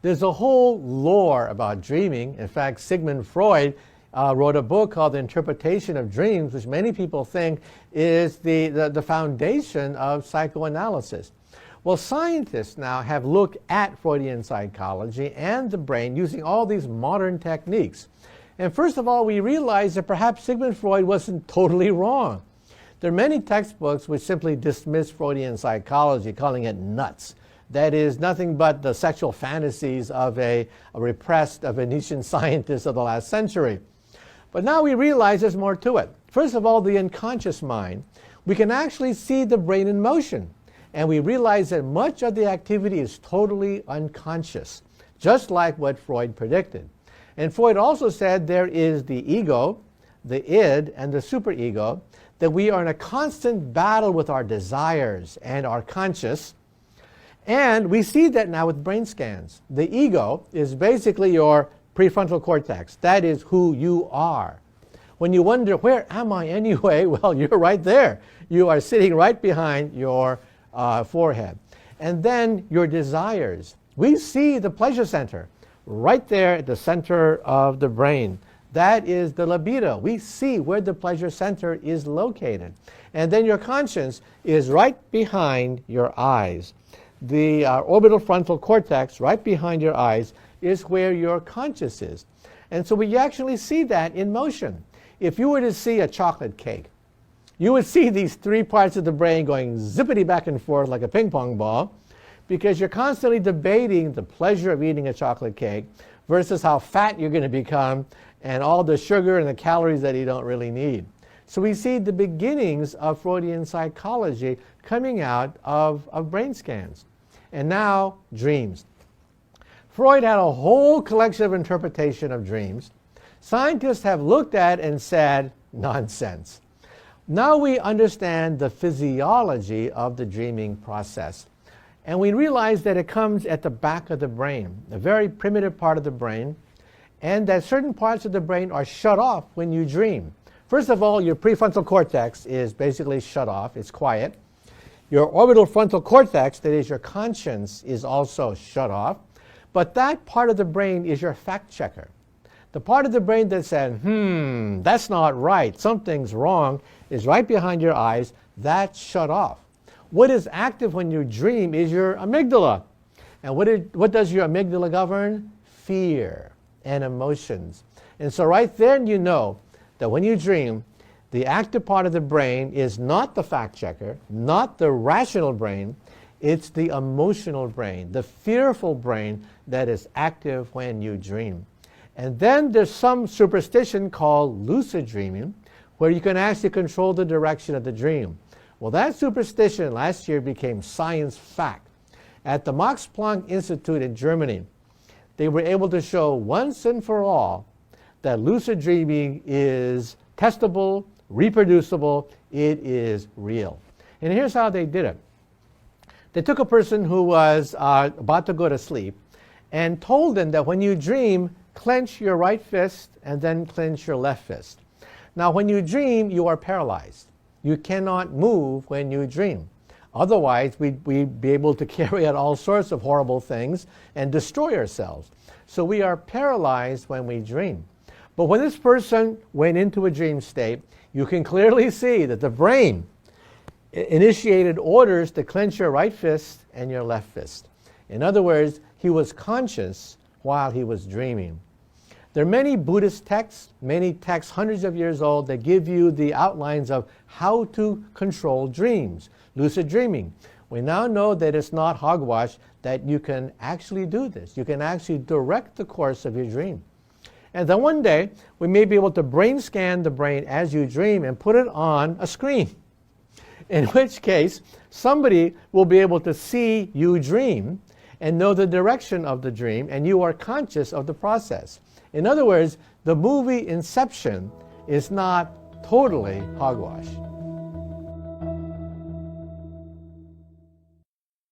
There's a whole lore about dreaming. In fact, Sigmund Freud wrote a book called The Interpretation of Dreams, which many people think is the foundation of psychoanalysis. Well, scientists now have looked at Freudian psychology and the brain using all these modern techniques. And first of all, we realize that perhaps Sigmund Freud wasn't totally wrong. There are many textbooks which simply dismiss Freudian psychology, calling it nuts. That is nothing but the sexual fantasies of a repressed Venetian scientist of the last century. But now we realize there's more to it. First of all, the unconscious mind. We can actually see the brain in motion. And we realize that much of the activity is totally unconscious, just like what Freud predicted. And Freud also said there is the ego, the id, and the superego, that we are in a constant battle with our desires and our conscious. And we see that now with brain scans. The ego is basically your prefrontal cortex. That is who you are. When you wonder, where am I anyway? Well, you're right there. You are sitting right behind your forehead. And then your desires. We see the pleasure center right there at the center of the brain. That is the libido. We see where the pleasure center is located. And then your conscience is right behind your eyes. The orbital frontal cortex, right behind your eyes, is where your conscious is. And so we actually see that in motion. If you were to see a chocolate cake, you would see these three parts of the brain going zippity back and forth like a ping pong ball, because you're constantly debating the pleasure of eating a chocolate cake versus how fat you're going to become and all the sugar and the calories that you don't really need. So we see the beginnings of Freudian psychology coming out of brain scans. And now, dreams. Freud had a whole collection of interpretation of dreams. Scientists have looked at and said, nonsense. Now we understand the physiology of the dreaming process. And we realize that it comes at the back of the brain, a very primitive part of the brain, and that certain parts of the brain are shut off when you dream. First of all, your prefrontal cortex is basically shut off. It's quiet. Your orbital frontal cortex, that is your conscience, is also shut off. But that part of the brain is your fact checker. The part of the brain that said, that's not right, something's wrong, is right behind your eyes. That's shut off. What is active when you dream is your amygdala. And what does your amygdala govern? Fear and emotions. And so right then you know that when you dream, the active part of the brain is not the fact checker, not the rational brain, it's the emotional brain, the fearful brain that is active when you dream. And then there's some superstition called lucid dreaming, where you can actually control the direction of the dream. Well, that superstition last year became science fact. At the Max Planck Institute in Germany, they were able to show once and for all that lucid dreaming is testable, reproducible, it is real. And here's how they did it. They took a person who was about to go to sleep and told them that when you dream, clench your right fist and then clench your left fist. Now, when you dream, you are paralyzed. You cannot move when you dream. Otherwise, we'd be able to carry out all sorts of horrible things and destroy ourselves. So we are paralyzed when we dream. But when this person went into a dream state, you can clearly see that the brain initiated orders to clench your right fist and your left fist. In other words, he was conscious while he was dreaming. There are many Buddhist texts, many texts hundreds of years old, that give you the outlines of how to control dreams, lucid dreaming. We now know that it's not hogwash, that you can actually do this. You can actually direct the course of your dream. And then one day, we may be able to brain scan the brain as you dream and put it on a screen. In which case, somebody will be able to see you dream and know the direction of the dream, and you are conscious of the process. In other words, the movie Inception is not totally hogwash.